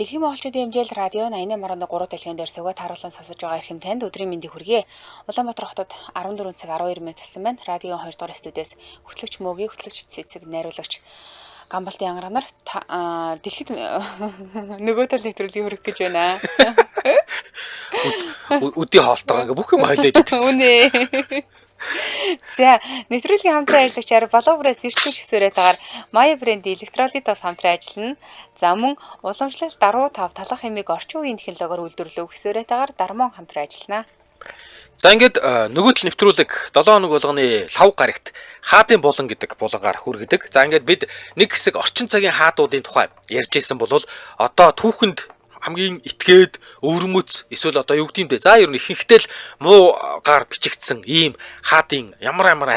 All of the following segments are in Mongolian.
Дэлхийн монголчуудын хэмжээл радио 88.3 дэлхийн дээр сувга тааруулан сонсож байгаа эрхэм танд өдрийн мэндийг хүргэе. Улаанбаатар хотод 14 цаг 12 минут болсон байна. Радиогийн 2 дугаар студиэс хөтлөгч Мөгийн хөтлөгч цэцэг найруулагч Гамбалтын янгараа нар дэлхийд нөгөө тал нэвтрүүлгийг хөрөх гэж байна. Үдийн хоолтойгоо бүх юм хойлоод идсэн. Үнэ. За, нэвтрүүлгийн хамтран ажиллагчаар Балуураас ирчүүл хэсвэрэтээр Maya брэндийн электролитос хамтран ажиллана. За мөн уламжлалт даруй 5 талах хэмиг орчин үеийн технологиор үйлдвэрлэх хэсвэрэтээр Дармон хамтран ажиллана. За ингээд нөгөө тал нэвтрүүлэг 7 хоног болгоны лав гарагт хаадын булан гэдэг булангаар хүргэдэг. За ингээд бид нэг хэсэг орчин цагийн хаадуудын тухай ярьж ирсэн бол одоо түүхэнд хамгийн итгээд өвөрмөц эсвэл одоо юу гэдэм бэ? За ер нь ихэнхдээ л муугаар бичигдсэн ийм хаадын ямар амар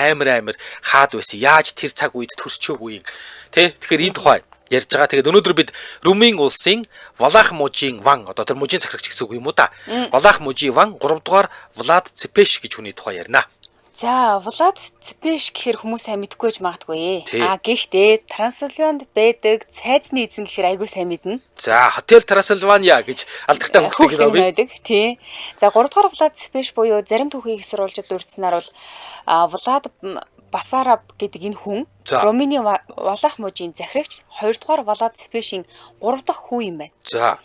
хаад байсан. Яаж тэр цаг үед төрчөөгүй юм. Тэ? Тэгэхээр энэ тухай ярьж байгаа. Тэгээд өнөөдөр бид Румын улсын Валах мужийн ван одоо тэр мужийн захирагч гэсэн үг юм уу да? Валах мужийн ван 3 дугаар Влад Цепеш гэж хүний тухай ярина. За, Влад Цепеш гэхэр хүмүүс сайн мэдгүй байж магадгүй. Гэхдээ Трансильванд байдаг цайзны эзэн гэхэр айгүй сайн мэднэ. За, Хотел Трансильвания гэж алдартай хөгждөг юм байна. Тий. За, 3 дугаар Влад Цепеш буюу зарим түүхийг сурвалжид дурдсанаар бол Влад Басараб гэдэг энэ хүн Румыны Валах мужийн захирагч 2 дугаар Влад Цепешийн 3 дахь хүү юм байна. За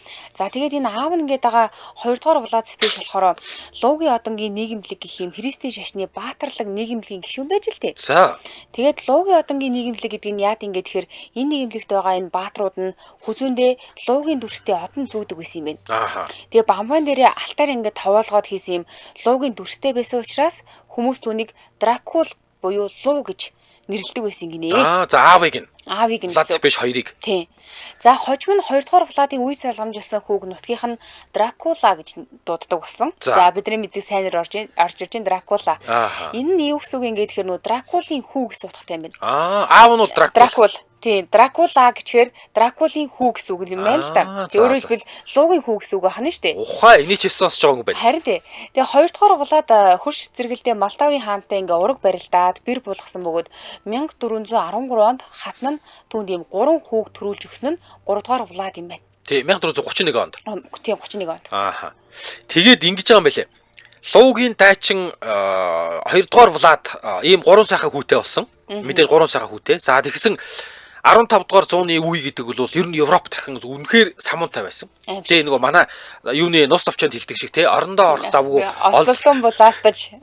тэгээд энэ аав нь гээд байгаа 2 дугаар Влад Цепеш болохоор Луугийн одонгийн нийгэмлэг гэх юм Христийн шашны баатарлаг нийгэмлэгийн гишүүн байж л тээ. За тэгээд Луугийн одонгийн нийгэмлэг гэдэг нь яад ингэ тэгэхээр энэ нийгэмлэгт байгаа энэ баатрууд нь хүзүүндээ Луугийн дүрстэй одон зүүдэг байсан юм байна. Тэгээд бамбан дээрээ алтаар ингэ товоолгоод хийсэн юм Луугийн дүрстэй байсан учраас хүмүүс түүнийг Дракул буюу Луу гэж нэрлэдэг байсан гинэ. За аавыг нь. Влад Цепеш хоёрыг. Тий. За хожим нь 2 дугаар Владын үе салгамжилсан хүүг нутгийнх нь Дракула гэж дууддаг болсон. За бидний мэддэг сайнаар орж ирж Дракула. Энэ нь юу гэсэн үг юм гэхээр нөө Дракулын хүү гэсэн утгатай юм байна. Аав нь бол Дракул. Тий, Дракула гэхээр Дракулын хүү гэсэн үг юм байна л да. Өөрөөр хэлбэл Луугийн хүү гэсэн үг байна шүү дээ. Ухаа энийг ч сонсож байгаа юм байна. Харин тий. Тэгээ 2 дугаар Влад хөрш зэрэгэлдээ Молдовын хаантай ингээ ураг барилдаад бэр булгасан бөгөөд 1413 онд хатна нь түүнд ийм 3 хүүг төрүүлж өгсөн нь 3 дугаар Влад юм байна. Тий, 1431 онд. Тий, 31 онд. Тэгээд ингэж байгаа юм байлээ. Луугийн дайчин 2 дугаар Влад ийм 3 сайхан хүүтэй болсон. Мэдээж 3 сайхан хүүтэй. За тэгсэн 15 дугаар зууны үе гэдэг бол ер нь Европ дахин үнэхээр самуунтай байсан. Тэгээ нөгөө манай юуны нус товчонд хилдэг шиг те орондоо орох завгүй олзлон булаалтаж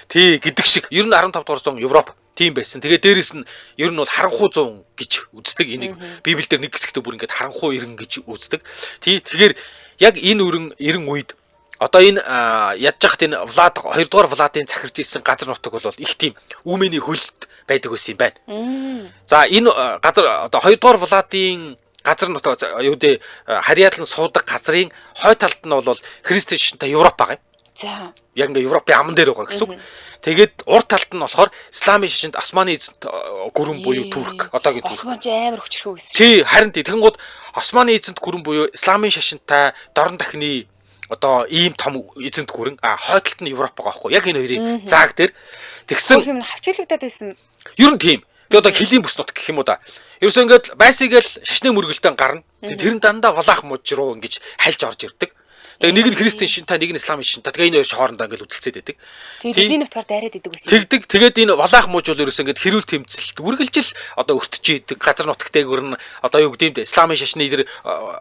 тий гэдэг шиг ер нь 15 дугаар зуун Европ тийм байсан. Тэгээ дээрэс нь ер нь бол харанхуй зуун гэж үздэг. Энийг Библиэлд нэг хэсэгтээ бүр ингээд харанхуй ирэн гэж үздэг. Тий тэгэхээр яг энэ эрен үед одоо энэ ядж хахт энэ Влад 2 дугаар Владын захирж ирсэн газар нутаг бол их тийм үүмэний хөлд байдаг байсан юм байна. За энэ газар одоо 2 дугаар Владын газар нутаг юу дээ харьяалан суудаг газрын хой талд нь бол Христийн шашинтай Европ байгаа юм. За яг ингээ Европын аман дээр байгаа гэсэн үг. Тэгээд урд талд нь болохоор Исламын шашинд Османы эзэнт гүрэн буюу Турк одоогийн Турк. Осман ч амар хүчрхүү гэсэн. Тий харин тэгэнгүүт Османы эзэнт гүрэн буюу Исламын шашинтай дорн дахны одоо ийм том эзэнт гүрэн хойдолт нь Европ байгаа байхгүй яг энэ хоёрын зааг дээр тэгсэн юм хавчилагдаад байсан. Ер нь тийм. Би одоо хөлийн бүс нут гэх юм уу да. Ерөөсөө ингээд байсыгээл шашны мөргөлтөнд гарна. Тэр нь дандаа Валах муж руу ингэж хальж орж ирдэг. Тэгээ нэг нь Христийн шинтэй, нэг нь Исламын шинтэй. Тэгээ энэ хоёр хоорондоо ингээд үтэлцээд байдаг. Тэгээ бидний нутгаар дайраад идэг гэсэн. Тэгдэг. Тэгээд энэ Валах муж бол ерөөсөө ингээд хэрүүл тэмцэлт үргэлжил одоо өртөж идэг. Газар нутаг дээгүүр нь одоо юу гэдэм бэ? Исламын шашны тэр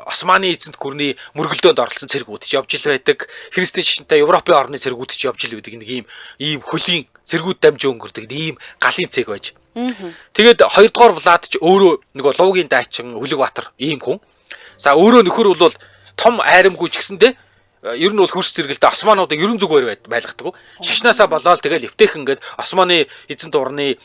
Османы эзэнт гүрний мөргөлдөөнд оролцсон цэргүүд ч явж ил байдаг. Христийн шашинтай Европын орны цэргүүд ч явж ил байдаг. Нэг ийм хөлийн цэргүүд дамжиж өнгөрдөг ийм галын цэг байж. Тэгээд 2 дугаар Влад ч өөрөө нөгөө Луугийн дайчин Үлэг-Баатар ийм хүн. За өөрөө нөхөр бол том айрамгүй ч гэсэндээ ер нь бол хөрс зэрэгэлдээ Османуудыг ерөн зүгээр байлгадаг. Шашнаасаа болоод тэгэл эвтэйхэн ингээд Османы эзэнт орны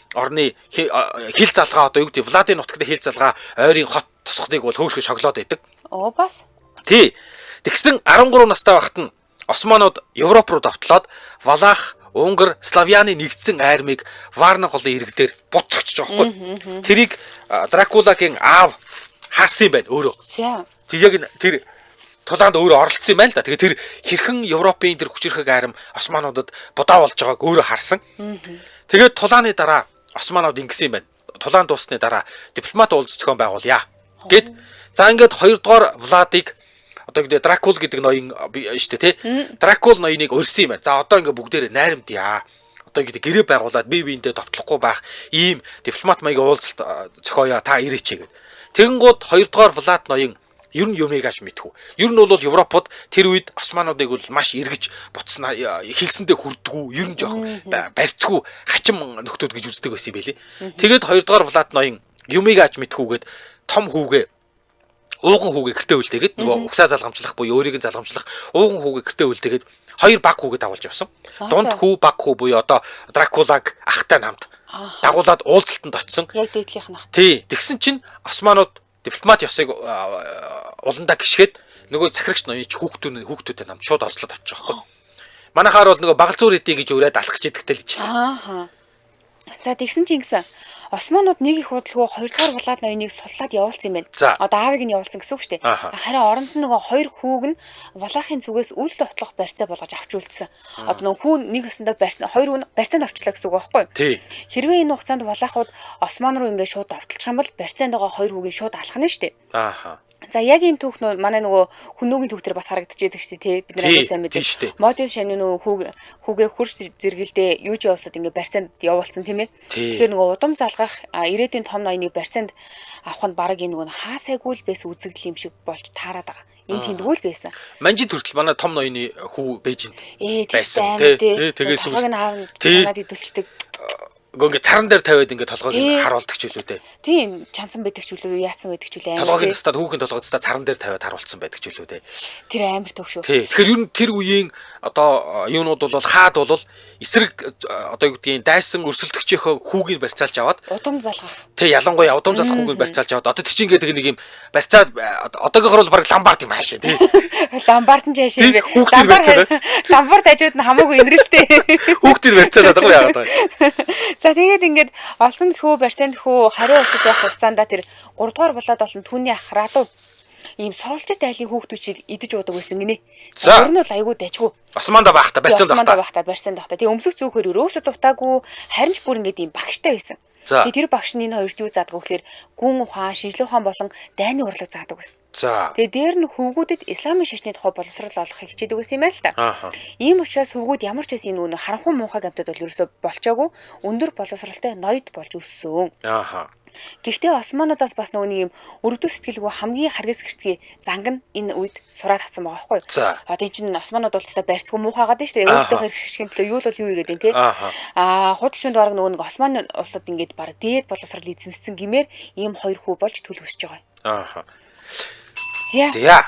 хил залгаа одоо юу гэдэг Владын нутагт хил залгаа ойрын хот тосгодыг бол хөөхөж шоглоод байдаг. Бас. Тий. Тэгсэн 13 настай байхад нь Османууд Европ руу давтлаад Валах Унгар, Славяны нэгдсэн армийг Варна голын ирэг дээр буцагч байгаа байхгүй. Тэрийг Дракулагийн аав хаасан юм байна өөрөө. За. Тэг яг тэр тулаанд өөрөө оролцсон юм байна л да. Тэгээ тэр хэрхэн Европын тэр хүчирхэг арим Османуудад будаа болж байгааг өөрөө харсан. Тэгээд тулааны дараа Османууд ингэсэн юм байна. Тулаан дуусны дараа дипломат уулзах зохион байгуулъя. Гэт за ингээд 2 дугаар Владыг Одоо гэдэг Дракул гэдэг ноён шүү дээ тий. Дракул ноёныг өрсөн юм байна. За одоо ингээ бүгдээрээ найрамдъя. Одоо гэдэг гэрээ байгуулад бие биендээ товтлохгүй байх ийм дипломат маягийн уулзалт зохиоё та ирээч гэд. Тэгэнгүүт 2 дугаар Влад ноён ер нь юмыг аж мэдхүү. Ер нь бол Европод тэр үед османуудыг бол маш эргэж буцснаа хэлсэндээ хүрдгүү. Ер нь жоохон барьцгүй хачим нөхдүүд гэж үздэг байсан юм байлээ. Тэгээд 2 дугаар Влад ноён юмыг аж мэдхүүгээд том хүүгээ ууган хүүгээ гэртээ үлдээгээд нөгөө угсаа залгамжлах буюу өөрийг нь залгамжлах ууган хүүгээ гэртээ үлдээгээд 2 баг хүүгээ дагуулж явсан. Дунд хүү баг хүү буюу одоо Дракулаг ахтай намд дагуулад уулзалтанд очсон. Яг дээдлийнх нь ах. Тий. Тэгсэн чинь османууд дипломат ёсыг уландаа гიშгээд нөгөө захирагч ноёнч хүүхдүүдтэй намд шууд ослоод авчих жоохгүй. Манайхаар бол нөгөө багалзуур эдий гэж өрөөд алах гэж идэгтэй л ижлээ. Аа. За тэгсэн чинь ингэсэн. Османууд нэг их худалгүй 2 дугаар Влад ноёныг суллаад явуулсан юм байна. Одоо аавыг нь явуулсан гэсэн үг шүү дээ. Харин оронд нь нөгөө 2 хүүг нь Валахын зүгээс үл тотлох барьцаа болгож авч үлдсэн. Одоо нөгөө хүүн нэг өсөндөө барьцаа 2 хүүн барьцаанд орчлоо гэсэн үг байхгүй юу? Хэрвээ энэ хугацаанд Валахууд Осман руу ингээд шууд довтлчих юм бол барьцаанд байгаа 2 хүүгийг шууд алах нь шүү дээ. За яг ийм түүх манай нөгөө хүнөөгийн түүх төр бас харагдчихэдэг шүү дээ тий. Бид нар аяа сайн мэдээ. Модын шаны нөгөө хүүгээ хурс зэрэгэлдээ юу ч явуулсад ингээд барьцаанд явуулсан тийм ээ. Тэгэхээр нөгөө удам залгах ирээдүйн том ноёныг барьцаанд авах нь баг ийм нөгөө хаасайгүй л байсан үзэгдэл юм шиг болж таарад байгаа. Энэ тэндгүү л байсан. Манжид хүртэл манай том ноёны хүү Бээжинд байсан тий. Тэгээс чанаад идүүлчдэг. Гонгээ царан дээр тавиад ингээд толгойг харуулдаг ч үлээ дээ. Тийм, чанцсан байдаг ч үлээ, яатсан байдаг ч үлээ. Толгойг тастаад хүүхэн толгойд тастаад царан дээр тавиад харуулсан байдаг ч үлээ дээ. Тэр амар төв шүү. Тэгэхээр ер нь тэр үеийн одоо юунууд бол хаад бол эсрэг одоо юу гэдгийг дайсан өрсөлдөгчийнхөө хүүгийг барьцаалж аваад удам залгах. Тэг ялангуяа удам залгах хүүгийг барьцаалж аваад одоо тийч ингээд нэг юм барьцаад одоогоор бол баг ламбард юм хаашаа тий. Ламбард нь жаашаа. Хүүхдийг барьцаад. Ламбард хажууд нь хамаагүй инрэлтэй. Хүүхдийг барьцаад байгаа яагаад вэ? За тэгээд ингээд олсон хөө барьцаанд хөө хариу усад явах хугацаанд тэр 3 дугаар болоод олон түүний ах Радуу ийм сурвалжит айлын хүүхдүүд шиг идэж уудаг байсан гинэ. Ер нь бол айгүй дайчгүй. Османда байхдаа барьцаанд байхдаа. Тэгээ өмсөх зүүхээр өрөөсө дутаагүй харин ч бүр ингээд ийм багштай байсан. Тэгээ тэр багш нь энэ хоёрт юу заадаг вэ гэхээр гүн ухаан, шинжлэх ухаан болон дайны урлаг заадаг байсан. Тэгээ дээр нь хөвгүүдэд исламын шашны тухай боловсрол олохыг хичээдэг байсан юм байна л та. Ийм учраас хөвгүүд ямар ч байсан энэ харанхуй муухай гамтад бол ерөөсө болчоогүй өндөр боловсролтой ноёд болж өссөн. Гэхдээ османуудаас бас нөгөө нэг юм өрөвдөх сэтгэлгүй хамгийн харгас гэрцгий занг нь энэ үед сураад авсан байгаа байхгүй юу? Одоо энэ чинь османууд бол тест барьцгүй муухайгаад нь шүү дээ. Өөртөө хэрхэн төлөө юу л юу гэдэг нь тий. Худалчунд баг нөгөө нэг осман улсад ингээд баг дээд боловсрол эзэмссэн гэмээр ийм 2 хүү болж төлөвсөж байгаа. За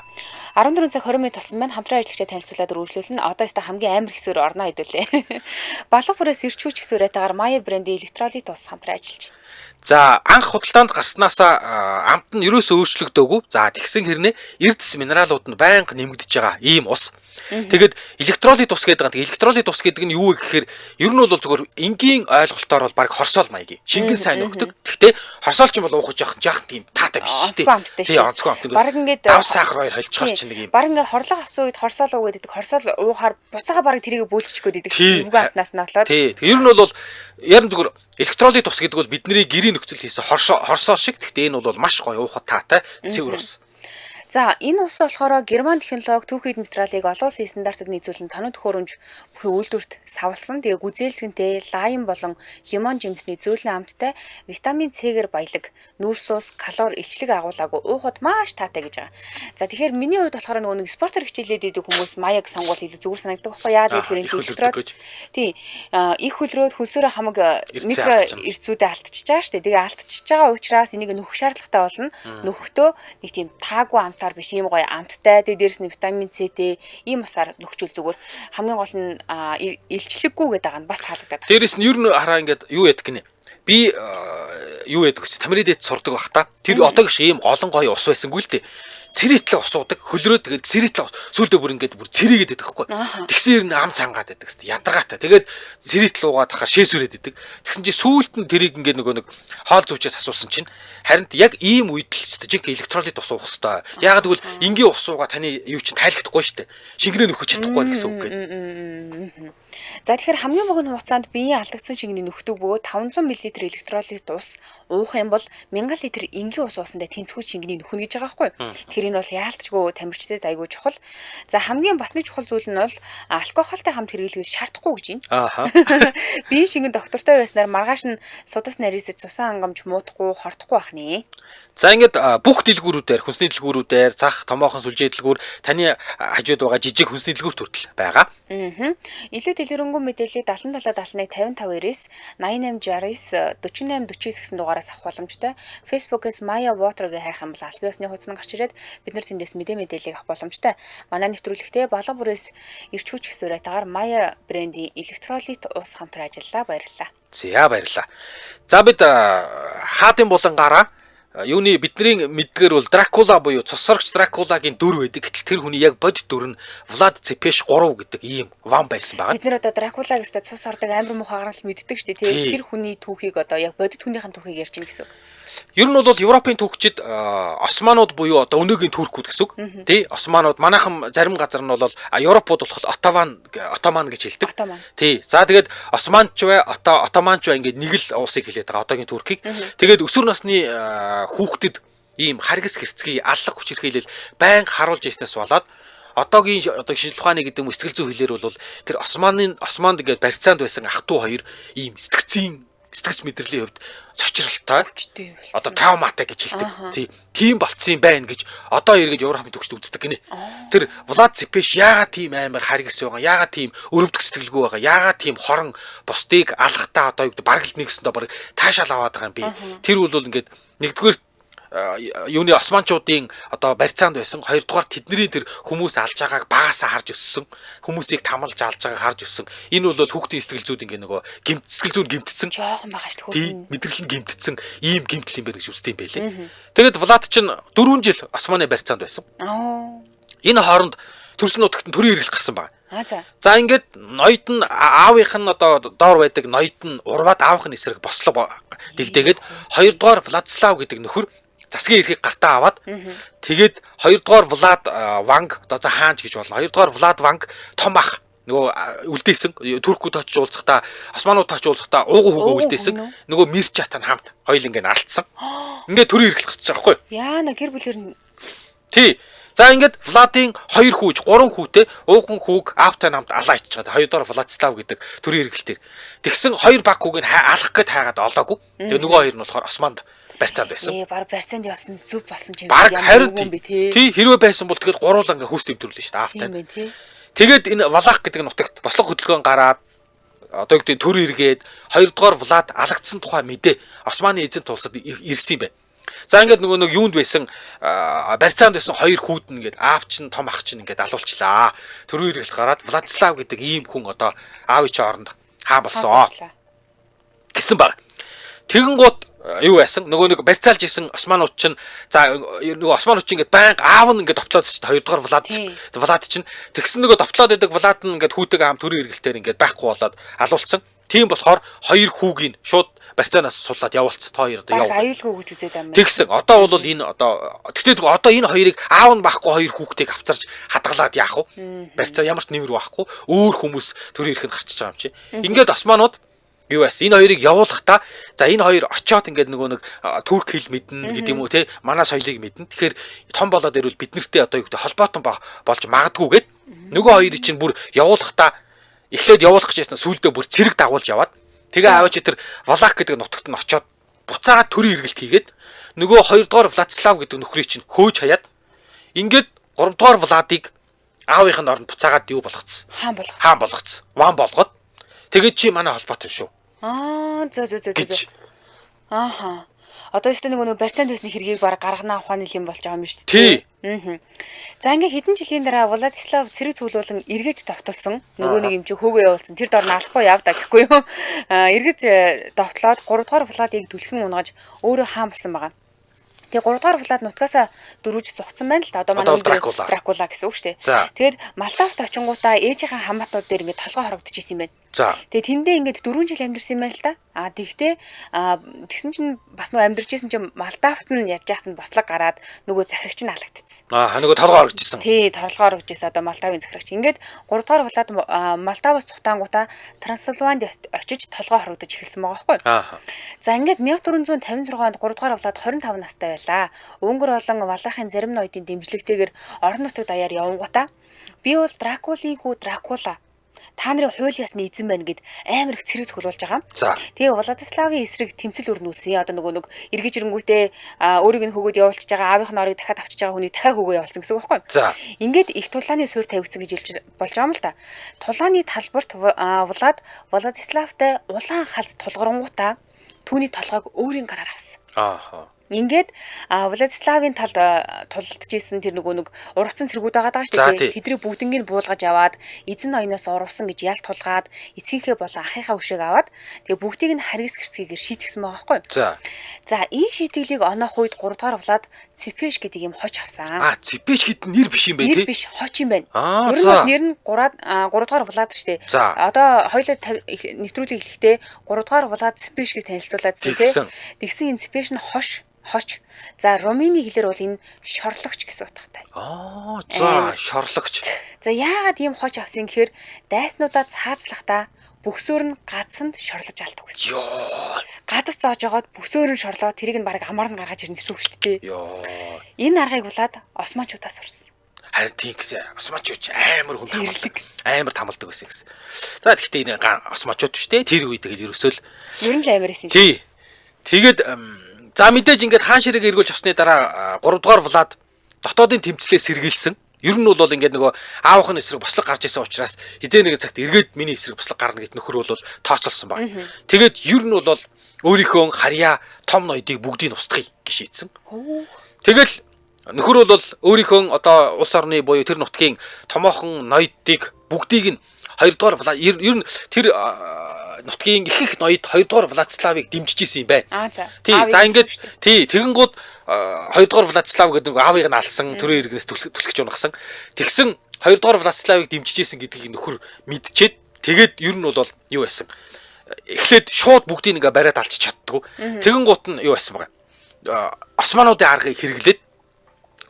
14 цаг 20 минут болсон байна. Хамтран ажиллагчаа танилцуулаад үргэлжлүүлнэ. Одоо яста хамгийн амар хэсгээр орно хэдүүлээ. Балга бүрээс ирчүүч хэсүүрэтээр Maya брендийн электролит ус хамтран ажиллаж байна. За анх худалдаанд гарснаасаа амт нь ерөөсөө өөрчлөгдөөгүй. За тэгсэн хэрнээ эрдэс минералууд нь байнга нэмэгдэж байгаа ийм ус. Тэгэд электролит ус гэдэг нь электролит ус гэдэг нь юу вэ гэхээр ер нь бол зүгээр энгийн ойлголтоор бол баг хорсоол маягийн шингэн сайн өгдөг. Гэхдээ хорсоол ч юм бол уухаж яах тийм таатай биш шүү дээ. Тийм онцгой амт. Баг ингээд дав сахар хоёр холцохоор чинь нэг юм. Баг ингээд хорлог авсан үед хорсоол уу гэдэг. Хорсоол уухаар буцаага баг тэрийг бөөлчих гээд идэг. Үгүй амтнаас нь болоод. Тийм. Ер нь бол ярин зүгээр электролит ус гэдэг бол бидний гэрийн нөхцөл хийсэн хорсоо шиг. Гэхдээ энэ бол маш гоё уухад таатай цэвэр ус. За энэ ус болохоор герман технологи түүхийд материалыг олон улсын стандартад нийцүүлэн тоног төхөөрөмж бүхий үйлдвэрт савлсан. Тэгээ гүзээлцгэнтэй лайм болон лимон жимсний зөөлөн амттай витамин С-гээр баялаг, нүүрс ус, калори илчлэг агуулаагүй уухад маш таатай гэж байгаа. За тэгэхээр миний хувьд болохоор нөгөө нэг спортоор хичээлээд идэг хүмүүс маяг сонгуул илүү зүгээр санагддаг байхгүй яа тэгэхээр энэ электрод тий их хөлрөөд хөлсөөрөө хамаг микро эрсцүүдэд алдчихж байгаа шүү дээ. Тэгээ алдчихж байгаа учраас энийг нөхөх шаардлагатай болно. Нөхөхдөө нэг тийм таагүй амтаар биш ийм гоё амттай тэгээ дээрэс нь витамин С-тэй ийм усаар нөхчүүл зүгээр хамгийн гол нь илчлэггүй гэдэг байгаа нь бас таалагдаад байна. Дээрэс нь ер нь хараа ингээд юу ядг гинэ. Би юу ядг гэсэн тамиридэд сурдаг бах та. Тэр одоо гэх ийм олон гоё ус байсангүй л дээ. Цэрэтлээ усуудаг хөлрөө тэгээд цэрэтлээ сүүлдээ бүр ингээд бүр цэрэгээд байдаг байхгүй. Тэгсээр нь ам цангаад байдаг гэсэн ядаргаатай. Тэгээд цэрэтэл уугаад хахаар шээсүрээд байдаг. Тэгсэн чи сүүлд нь тэрийг ингээд нөгөө нэг хоол зүүчээс асуусан чинь харин яг ийм үед л жинк электролит ус уух хэвээр. Яагаад гэвэл энгийн ус уугаа таны юу чинь тайлхдахгүй шүү дээ. Шингэнээ нөхөж чадахгүй гэсэн үг гэдэг. За тэгэхээр хамгийн богино хугацаанд биеийн алдагдсан шингэний нөхдөг бөгөөд 500 мл электролит ус уух юм бол 1000 литр энгийн ус уусандаа тэнцвүү шингэний нөхнө гэж байгаа байхгүй. Тэгэхээр Тэгэхээр энэ бол яалтчгүй тамирчдад айгүй чухал. За хамгийн бас нэг чухал зүйл нь бол алкогольтой хамт хэрэглэхийг шаардахгүй гэж байна. Ааха. Биеийн шингэн доктортой байснаар маргааш нь судас нарийсаж цусан хангамж муудахгүй, хортохгүй байх нэ. За ингээд бүх дэлгүүрүүдээр, хүнсний дэлгүүрүүдээр, зах, томоохон сүлжээ дэлгүүр таны хажууд байгаа жижиг хүнсний дэлгүүрт хүртэл байгаа. Илүү дэлгэрэнгүй мэдээллийг 777155-9 8869 4849 гэсэн дугаараас авах боломжтой. Facebook-ээс Maya Water-ыг хайх юм бол аль биесны хуудас нь гарч ирээд бид нар тэндээс мэдээллийг авах боломжтой. Манай нэвтрүүлэгтээ балга бүрээс эрч хүч хэсвэрэтээр Maya брендийн электролит ус хамтран ажиллаа. Баярлалаа. За баярлалаа. За бид хаадын булангаараа юуны бидний мэдгээр бол Дракула буюу цусрагч Дракулагийн дүр байдаг. Гэтэл тэр хүний яг бодит дүр нь Влад Цепеш 3 гэдэг ийм ван байсан байгаа. Бид нэр одоо Дракулагаас цус ордог амар муухай гаргал мэддэг шүү дээ. Тэр хүний түүхийг одоо яг бодит хүнийхэн түүхийг ярьж байна гэсэн үг. Ер нь бол Европын түүхчид Османууд буюу одоо өнөөгийн Туркууд гэсэн үг. Тий, Османууд манайхан зарим газар нь бол Европууд болохоор Отоман гэж хэлдэг. Тий. За тэгээд Османч бай, Отоманч бай ингээд нэг л улсыг хэлээд байгаа одоогийн Туркийг. Тэгээд өсвөр насны хүүхдэд ийм харгас хэрцгий аллах хүч хэрхийлэл байнга харуулж яснаас болоод одоогийн шинжлэх ухааны гэдэг сэтгэл зүйн хэлээр бол тэр Османд ингээд барьцаанд байсан ах トゥ хоёр ийм сэтгэц мэдрэлийн хувьд цочролтой одоо травматай гэж хэлдэг. Тийм болцсон байна гэж одоо эргэж Европын төгсд үздэг гинэ. Тэр Влад Цепеш яагаад тийм амар харгас байгаа, яагаад тийм өрөвдөх сэтгэлгүй байгаа, яагаад тийм хорон бусдыг алгахтаа одоо юу гэдэг баргалд нэгсэндээ баг таашаал аваад байгаа юм би. Тэр бол ингээд нэгдүгээр юуны османчуудын одоо барьцаанд байсан, хоёрдугаар тэдний тэр хүмүүс алж байгааг багасаа харж өссөн, хүмүүсийг тамалж алж байгааг харж өссөн. Энэ бол хүүхдийн сэтгэл зүйд ингээ нөгөө сэтгэл зүйн гэмтсэн жоохон байгаа шүү дээ. Мэдрэл нь гэмтсэн ийм гэмтэл юм байна гэж үздэг юм байлээ. Тэгээд Влад чинь 4 жил Османы барьцаанд байсан. Энэ хооронд төрсөн нутагт төрийн хэрэгэл гарсан байна. За ингээд ноёд нь аавынх нь одоо доор байдаг ноёд нь урваад аавынх нь эсрэг бослоо дэгдээгээд хоёрдугаар Владислав гэдэг нөхөр засгийн эрхийг гартаа аваад тэгээд хоёрдугаар Влад Ванг одоо за хаанч гэж болно. Хоёрдугаар Влад Ванг том ах нөгөө үлдээсэн Туркууд очиж уулзахдаа Османууд очиж уулзахдаа уугу хөгөө үлдээсэн нөгөө Мирчатан хамт хоёул ингээд алдсан. Ингээд төрийн эрхэл гарч байгаа байхгүй юу? Яана гэр бүлэр нь тий. За ингээд Владын 2 хүүж 3 хүүтэй уухан хүүг аавтай намд алаа иччихад хоёрдугаар Владислав гэдэг төрийн эргэлтээр тэгсэн 2 баг хүүг нь алах гээд хайгаад олоогүй. Тэгээ нөгөө хоёр нь болохоор Османд барьцаанд байсан. Баг барьцаанд явсан зүв болсон юм юм би тий. Хэрвээ байсан бол тэгээд гуруулаа ингээ хөөс төвлөрлөө шүү дээ аавтай. Тэгээд энэ Валах гэдэг нутагт бослог хөдөлгөөн гараад одоо юу гэдэг төр эргээд хоёрдугаар Влад алагдсан тухай мэдээ Османы эзэнт улсад ирсэн юм байна. За ингээд нөгөө юунд байсан барьцаанд байсан 2 хүүд нь ингээд аав чинь том ах чинь ингээд алуулчлаа. Төрийн эргэлт гараад Владислав гэдэг ийм хүн одоо аавын чинь оронд хаан болсон гэсэн баг. Тэгэн гут юу байсан нөгөө нэг барьцаалж исэн Османууд чинь за нөгөө Османууд чинь ингээд байнга аав нь ингээд довтлоод шүү дээ. Хоёрдугаар Влад чинь тэгсэн нөгөө довтлоод байдаг Влад нь ингээд хүүтэйгээ хам төрийн эргэлтээр ингээд байхгүй болоод алуулсан. Тийм болохоор 2 хүүгийн шууд барьцаанаас суулаад явуулсан. Та хоёр одоо яваа. Аюулгүй гэж үзээд байна. Тэгсэн. Одоо бол энэ тэгтээ одоо энэ хоёрыг аав нь байхгүй 2 хүүхдийг авцарч хадгалаад яах вэ? Барьцаа ямар ч нэмэр байхгүй. Өөр хүмүүс төрийн эрхэнд гарчиж байгаа юм чи. Ингээд Османууд юу байсан? Энэ хоёрыг явуулахдаа за энэ хоёр очиод ингээд нөгөө нэг турк хэл мэднэ гэдэг юм уу те? Манай соёлыг мэднэ. Тэгэхээр том болоод ирвэл бид нартэй одоо юу гэдэг холбоотон болж магадгүй гэд нөгөө хоёрыг чинь бүр явуулахдаа эхлээд явуулах гэжсэн сүулдэ бүр цэрэг дагуулж яваад тэгээ аваач тэр Валах гэдэг нутагт нь очиод буцаагаад төрийн эргэлт хийгээд нөгөө 2 дугаар Владислав гэдэг нөхрийг чинь хөөж хаяад ингээд 3 дугаар Владыг аавынх нь оронд буцаагаад юу болгоцсон? Хаан болгоцсон. Ван болгоод тэгээд чи манай холбоотой шүү. Зөө. Ааха. Одоо өстө нөгөө барьцаанд байсны хэргийг баг гаргана ухааны юм болж байгаа юм шүү дээ. Тий. За ингээ хэдэн жилийн дараа Владислав цэрэг цуглуулан эргэж довтолсон. Нөгөө нэг юм чи хөөгөө явуулсан. Тэр дор нь алахгүй явда гэхгүй юу? Эргэж довтлоод 3 дугаар Владыг түлхэн унгаж өөрөө хаан болсон байгаа. Тэгээ 3 дугаар Влад нутгаасаа дөрвж зугцсан байна л да. Одоо манай Дракула гэсэн үг шүү дээ. Тэгээд Молдовт очингуудаа ээжийнхээ хамаатнууд дээр ингээ толгой хорогдож исэн юм байна. За. Тэгээ тэндээ ингээд 4 жил амьдэрсэн юм байна л да. Тэгтээ тэгсэн чинь бас нөгөө амьдарч исэн чинь Молдавт нь яаж яахт нь бослог гараад нөгөө захирагч нь алагдсан. Нөгөө толгоо орж исэн. Тий, толгоо орж исэн одоо Молдавын захирагч. Ингээд 3 дугаар Влад Молдаваас цухтаангуудаа Трансилванд очиж толгоо хорогдож эхэлсэн байгаа байхгүй. За ингээд 1456 онд 3 дугаар Влад 25 настай байлаа. Өнгөр болон Валахын зарим ноёдын дэмжлэгтэйгээр орон нутаг даяар явангуудаа би бол Дракулигүй Дракула. Та нарын хууль ёсны эзэн байна гэд амар их цэрэг зөвлөж байгаа. Тэгээ Владиславын эсрэг тэмцэл өрнүүлсэн. Одоо нөгөө эргэж ирэнгүүтээ өөрийг нь хөгөөд явуулчихж байгаа аавынх нь орыг дахиад авчиж байгаа хүнийг дахиад хөгөө явуулсан гэсэн үг байхгүй. Ингээд их тулааны суурь тавигдсан гэж хэлж болж байгаа юм л да. Тулааны талбарт Владиславтай улаан халз тулгарнгуудаа түүний толгойг өөрийн гараар авсан. Ингээд Владиславын талд тулалдж исэн тэр нөгөө урвцсан цэргүүд байгаа шүү дээ. Тэдний бүгднийг буулгаж аваад эзэн ноёноос урвсан гэж ял тулгаад эцгийнхээ болон ахыхаа өшөөг аваад тэгээ бүгдийг нь харгас гэрцгийгээр шийтгсэн байгаа байхгүй. За энэ шийтгэлийг оноох үед 3 дугаар Влад Цепеш гэдэг юм хоч авсан. Цепеш гэдэг нэр биш юм байна тий. Нэр биш, хоч юм байна. Ер нь бол нэр нь 3 дугаар Влад шүү дээ. Одоо хоёулаа нэвтрүүлэг хэлэхдээ 3 дугаар Влад Цепеш гэж танилцуулаад тий. Тэгсэн энэ Цепеш нь хоч. За Румыны хэлээр бол энэ шорлогч гэсэн утгатай. За шорлогч. За яагаад ийм хоч авсан гэхээр дайснуудаа цаазлахдаа бөхсөөр нь гадсанд шорлож алдаг гэсэн. Гадас зоож жогоод бөхсөөр нь шорлоо тэрийг нь баг амар нь гаргаж ирнэ гэсэн үг шүү дээ. Энэ аргыг Влад Османчуудаас сурсан. Харин тийм гэсэн Османчууд амар хүн тамалдаг. Амар тамалдаг байсан гэсэн. За гэхдээ энэ Османчууд биш дээ. Тэр үед тэгэл ерөөсөө л ер нь л амар байсан юм. Тий. Тэгээд за мэдээж ингээд хаан ширээгээ эргүүлж авсны дараа 3 дугаар Влад дотоодын тэмцлээс сэргийлсэн. Ер нь бол ингээд нөгөө аавах нь эсрэг бослог гарч исэн учраас хизээ нэгэн цагт эргээд миний эсрэг бослог гарна гэж нөхөр бол тооцоолсон баг. Тэгээд ер нь бол өөрийнхөө харьяа том ноёдыг бүгдийг устгахыг гişийдсэн. Тэгэл нөхөр бол өөрийнхөө одоо улс орны буюу тэр нутгийн томоохон ноёдыг бүгдийг нь 2 дугаар Влад ер нь тэр нутгийн их ноёд 2 дугаар Владиславыг дэмжиж исэн юм байна. Тий, за ингээд тий, тэгэнгүүт 2 дугаар Владислав гэдэг аавыг нь алсан, төрийн иргэнээс түлхэж унагсан. Тэгсэн 2 дугаар Владиславыг дэмжиж исэн гэдгийг нөхөр мэдчихэд тэгээд ер нь бол юу байсан? Эхлээд шууд бүгдийг ингээ бариад алчиж чаддгүй. Тэгэнгүүт нь юу байсан бэ? Османуудын аргыг хэрэглээд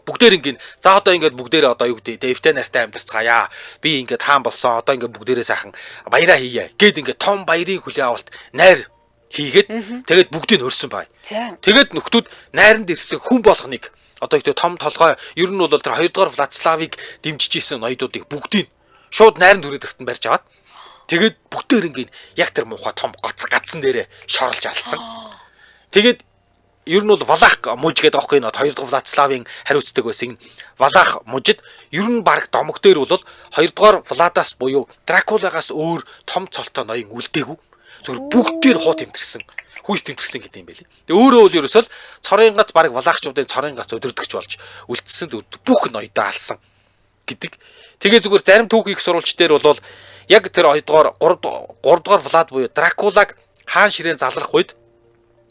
бүгдээр ингээд за одоо ингээд бүгдээрээ одоо юу гэдэг дэвтэй нартай амьдарцгаая. Би ингээд хаан болсон. Одоо ингээд бүгдээрээ сайхан баяраа хийе. Гээд ингээд том баярын хүлээн авалт найр хийгээд тэгээд бүгдийг нь өрсөн бай. Тэгээд нөхдүүд найранд ирсэн хүн болгоныг одоо их том толгой ер нь бол тэр 2 дугаар Владиславыг дэмжиж исэн ноёдуудыг бүгдийг шууд найранд түрээд өртөнд барьж аваад тэгээд бүгдээр ингээд яг тэр муухай том гацсан дээрээ шорлж алсан. Тэгээд ер нь бол Валах мужид гэдэг аахгүй нөт 2 дугаар Владиславын хариуцдаг байсан. Валах мужид ер нь баг домог дээр бол 2 дугаар Владаас буюу Дракулагаас өөр том цолтой ноён үлдээгүй. Зүгээр бүгдээр хуу тэмтэрсэн. Хүйс тэмтэрсэн гэдэг юм байли. Тэгээ өөрөө бол ерөөсөл цорын гац баг Валахчуудын цорын гац өдөрдөгч болж үлдсэн бүх ноёдоо алсан гэдэг. Тэгээ зүгээр зарим түүхийг сурвалж дээр бол яг тэр 2 дугаар 3 дугаар Влад буюу Дракулаг хаан ширээн залрах үед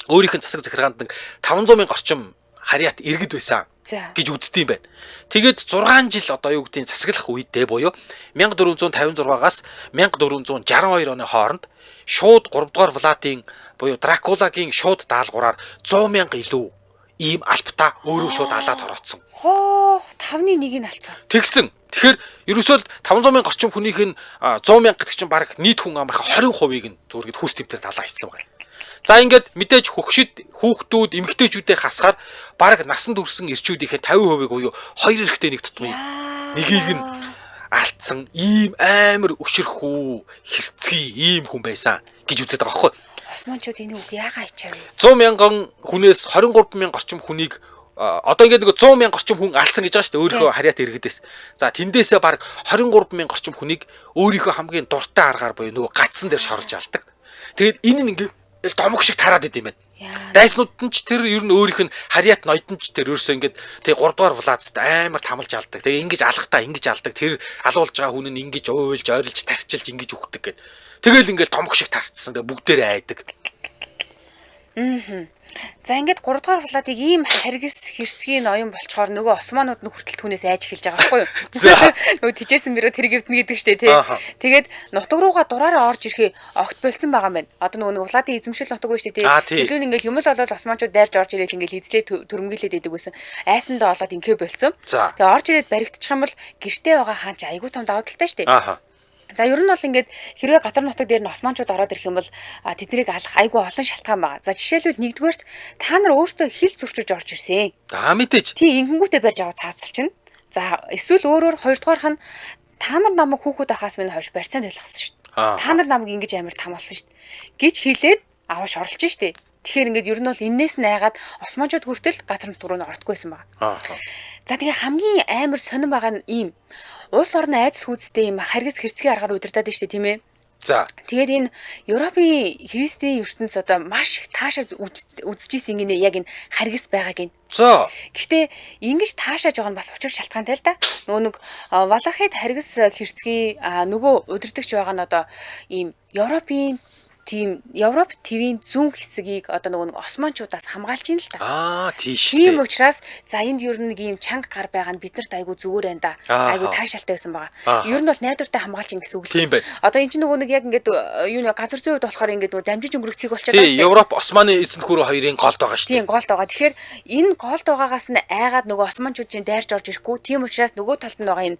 өөрийнх нь засаг захиргаанд 500 мянган орчим харьяат иргэд байсан гэж үздэг юм байна. Тэгээд 6 жил одоо юу гэдгийг засаглах үедээ буюу 1456-аас 1462 оны хооронд шууд 3 дугаар Владын буюу Дракулагийн шууд даалгавраар 100 мянга илүү ийм албата өөрөө шууд алаад хороцсон. 5-1-ийг алцсан. Тэгсэн. Тэгэхээр ерөөсөө 500 мянга орчим хүнийх нь 100 мянга гэдэг чинь баг нийт хүн амынхаа 20%-ийг нь зургийг хүүс тэмдгээр талаа хийсэн байна. За ингээд мэдээж хүүхдүүд эмэгтэйчүүдээ хасахаар баг насанд хүрсэн эрчүүдийнхээ 50% буюу 2 эрэгтэй нэг тутмын нэгийг нь алдсан ийм амар өшөрхүү хэрцгий ийм хүн байсан гэж үздэг байгаа байхгүй. Османчууд энэ үг яагаад хийчихв? 100 мянган хүнээс 23 мянга орчим хүнийг одоо ингээд нэг 100 мянга орчим хүн алсан гэж байгаа шүү дээ өөрийнхөө харьяат иргэдээс. За тэндээсээ баг 23 мянга орчим хүнийг өөрийнхөө хамгийн дуртай аргаар буюу нөгөө гацсан дээр шорж алдаг. Тэгээд энэ нь ингээд домог шиг тараад идэм байна. Дайснууд нь ч тэр ер нь өөрийнх нь харьяат ноёдон ч тэр ерөөсөө ингээд тэг 3 дугаар Владд амар тамалж алдаг. Тэгээ ингэж алхтаа ингэж алдаг. Тэр алуулж байгаа хүн нь ингэж уйлж ойрлж тарчилж ингэж үхдэг гэд. Тэгэл ингээд домог шиг тарцсан. Тэгээ бүгдээрээ айдаг. За ингээд 3 дугаар Владыг ийм харгас хэрцгий ноён болчоор нөгөө османууд нь хүртэл түүнээс айж эхэлж байгаа байхгүй юу? Нөгөө тижээсэн мөрөө тэр эвдэнэ гэдэг штэ тий. Тэгээд нутаг руугаа дураараа орж ирэхээ огт болсон байгаа юм байна. Одоо нөгөө Владын эзэмшил нутаг биш тий. Тэглүүн ингээд юм л болоод османчууд дайрж орж ирээд ингээд эзлээ төрөмгөлээд идэг байсан. Айсандаа олоод ингээ болсон. Тэгээ орж ирээд баригдчих юм бол гэртээ байгаа хаан ч айгүй том давуу талтай штэ. За ер нь бол ингээд хэрвээ газар нутаг дээр нь османчууд ороод ирэх юм бол тэднийг алах айгүй олон шалтгаан байгаа. За жишээлбэл нэгдүгээрт та нар өөртөө хил зурчиж орж ирсэн. Мэдээж. Тий ингэнгүүтээ барьж аваад цаацалчихна. За эсвэл өөрөөр хоёрдугаарх нь та нар намайг хүүхэд ахаас минь хойш барьцаанд байлгасан шүү дээ. Та нар намайг ингэж амар тамалсан шүү дээ. Гэж хэлээд аваш орлож штэ. Тэгэхээр ингээд ер нь бол энээс найгаад османчууд хүртэл газар нутг руу нь ордггүйсэн байгаа. За тэгээ хамгийн амар сонирн байгаа нь ийм улс орны айдас хүйцтэй юм харгас хэрцгий аргаар удирдаад штэ тийм ээ. За. Тэгээд энэ Европын христийн ертөнц одоо маш их таашааж үзчихсэн гинэ яг энэ харгас байгааг нь. За. Гэхдээ ингэж таашааж байгаа нь бас учир шалтгаантай л да. Нөгөө нэг Валахид харгас хэрцгий нөгөө удирдахч байгаа нь одоо ийм Европын Европ ТV-ийн зүүн хэсгийг одоо нөгөө османчуудаас хамгаалж ийн л та. Тийш. Тийм учраас за энд ер нь нэг ийм чанга гар байгаа нь биднэрт айгүй зүгээр байна да. Айгүй таашаалтай байсан байгаа. Ер нь бол найдвартай хамгаалж ийн гэсэн үг л. Тийм бай. Одоо энэ чинь нөгөө нэг яг ингээд юу нэг газар зүйн үед болохоор ингээд нөгөө дамжиж өнгөрөх цэг болчиход байгаа шүү дээ. Европ Османы эзэнт гүрэн хоёрын голд байгаа шүү дээ. Тийм голд байгаа. Тэгэхээр энэ голд байгаагаас нь айгаад нөгөө османчуудын дайрж орж ирэхгүй. Тийм учраас нөгөө талд нь байгаа энэ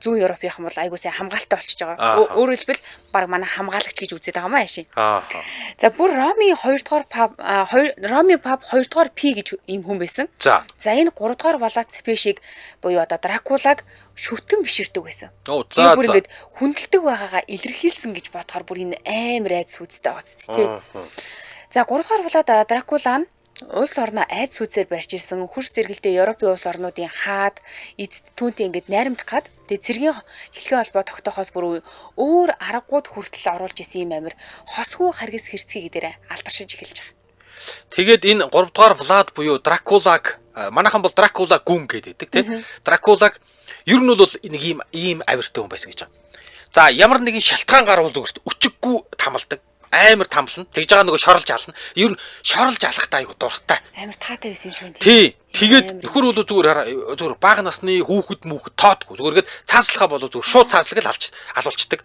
зүүн Европынх юм бол айгүй сайн хамгаалалттай болчихж байгаа. Өөрөөр хэлбэл баг манай хамгаалагч гэж үзээд байгаа маа шин. За бүр Роми 2 дугаар пап 2 дугаар П гэж ийм хүн байсан. За энэ 3 дугаар Валад спешиг буюу одоо Дракулаг шүтгэн биширдэг байсан. За бүр ингэж хүндэлдэг байгаагаа илэрхийлсэн гэж бодохоор бүр энэ амар айдас үзтэй байгаа тий. За 3 дугаар Валад Дракула нь улс орноо айдас үзээр барьж ирсэн хурц зэрэгэлдээ Европын улс орнуудын хаад эцэд түүнтэй ингэж найрамдах гад тэгээ цэргийн хэлхээ холбоо тогтоохоос бүр өөр аргууд хүртэл оруулж исэн юм амир хосгүй харгас хэрцгий гэдээрээ алдаршиж эхэлж байгаа. Тэгээд энэ 3 дугаар Влад буюу Дракулаг манайхан бол Дракула гүн гэдэг тий. Дракулаг ер нь бол нэг ийм авиртай хүн байсан гэж байна. За ямар нэгэн шалтгаан гарвал зүгээрт өчиггүй тамалдаг. Амар тамлна. Тэгж байгаа нөгөө шоролж ална. Ер нь шоролж алахтай айгу дуртай. Амар таатай байсан юм шиг тий. Тэгээд нөхөр бол зүгээр бага насны хүүхэд тоодгүй. Зүгээргээд цаацлахаа болоо зүгээр шууд цаацлаг л алуулцдаг.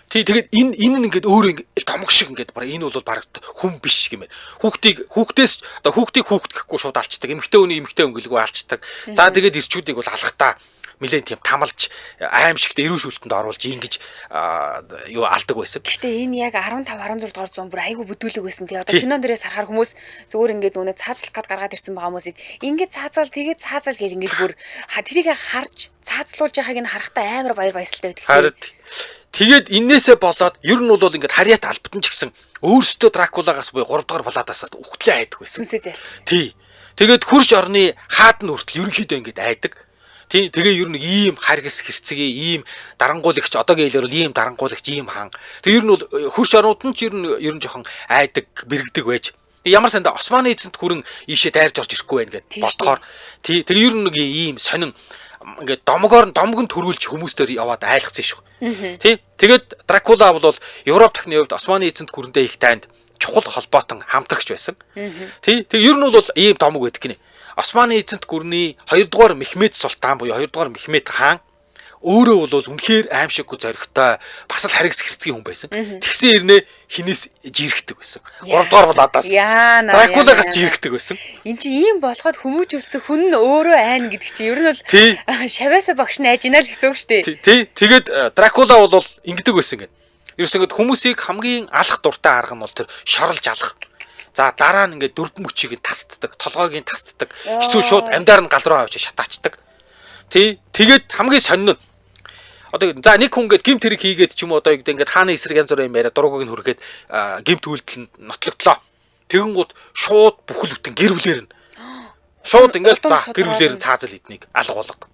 Тий. Тэгээд энэ нь ингээд өөрөө ингээд томог шиг ингээд бараг энэ бол бараг хүн биш юм байна. Хүүхдээс одоо хүүхдийг хүүхэд гэхгүй шууд алцдаг. Эмэгтэй хүний эмэгтэй өнгөлгөө алцдаг. За тэгээд ирчүүдийг бол алхахтаа нэлээд тийм тамалж аимшигт эрүүл шүүлтэнд оруулж ингэж юу алдаг байсан. Гэхдээ энэ яг 15 16 дугаар зуун бүр айгүй бүдүүлэг байсан. Тэгээ одоо кинон дээрээс харахаар хүмүүс зүгээр ингээд нөгөө цаацлах гад гаргаад ирсэн байгаа хүмүүсийг ингээд цаацаал тэгээд цаацаал гэж ингээд бүр тэрийг харж цаацлуулж байгааг нь харахтаа амар баяр баясгалтай байдаг. Тэгээд энээсээ болоод ер нь бол ингээд харьяат албатан ч гэсэн өөрсдөө Дракулагаас буюу 3 дугаар Владаас үхтлээ айдаг байсан. Тий. Тэгээд хурж орны хаад нь хүртэл ерөнхийдөө ингээд айдаг. Тэгээ ер нь ийм харгас хэрцгий ийм дарангуулагч одоогийн хэлээр бол ийм дарангуулагч ийм хаан. Тэгээ ер нь бол хурш орнууд нь ч ер нь жоохон айдаг бэргдэг байж. Ямар санда Османы эзэнт хүрэн ийшээ дайрж орж ирэхгүй байх гэдээ бодохоор тэгээ ер нь нэг ийм сонин ингээд домог нь төрүүлж хүмүүстээр яваад айлгцсан шүү. Тэгээд Дракула бол Европ дахны хувьд Османы эзэнт хүрэндээ их тайнд чухал холбоотон хамтрагч байсан. Тэгээ ер нь бол ийм домог байдаг гинэ. Османы эзэнт гүрний 2 дугаар Мехмед султан буюу 2 дугаар Мехмед хаан өөрөө бол үнэхээр аимшиггүй зоригтой бас л харгас хэрцгий хүн байсан. Тэгсэн ирнэ хинээс жирэгдэг байсан. 3 дугаар Владаас Дракулагаас жирэгдэг байсан. Энд чи ийм болоход хүмүүжүүлсэн хүн нь өөрөө айна гэдэг чинь ер нь бол шавьяасаа багш нь айж ийна л гэсэн үг шүү дээ. Тий. Тэгээд Дракула бол ингэдэг байсан гэдэг. Ерөөс ингээд хүмүүсийг хамгийн алах дуртай арга нь бол тэр шоролж алах. За дараа нь ингээд дөрвөн мөчийг тасддаг, толгойг тасддаг. Эсвэл шууд амьдаар нь гал руу авч шатаачдаг. Тэгээд хамгийн сонин нь одоо за нэг хүн ингээд гимт хэрэг хийгээд ч юм уу одоо ингээд хааны эсрэг янз бүрийн яриа дургуг нь хүргээд гимт үйлдэл нотлогдлоо. Тэгэнгүүт шууд бүхэл бүтэн гэр бүлээр нь шууд ингээд за гэр бүлээр нь цаазал эднийг алгуулга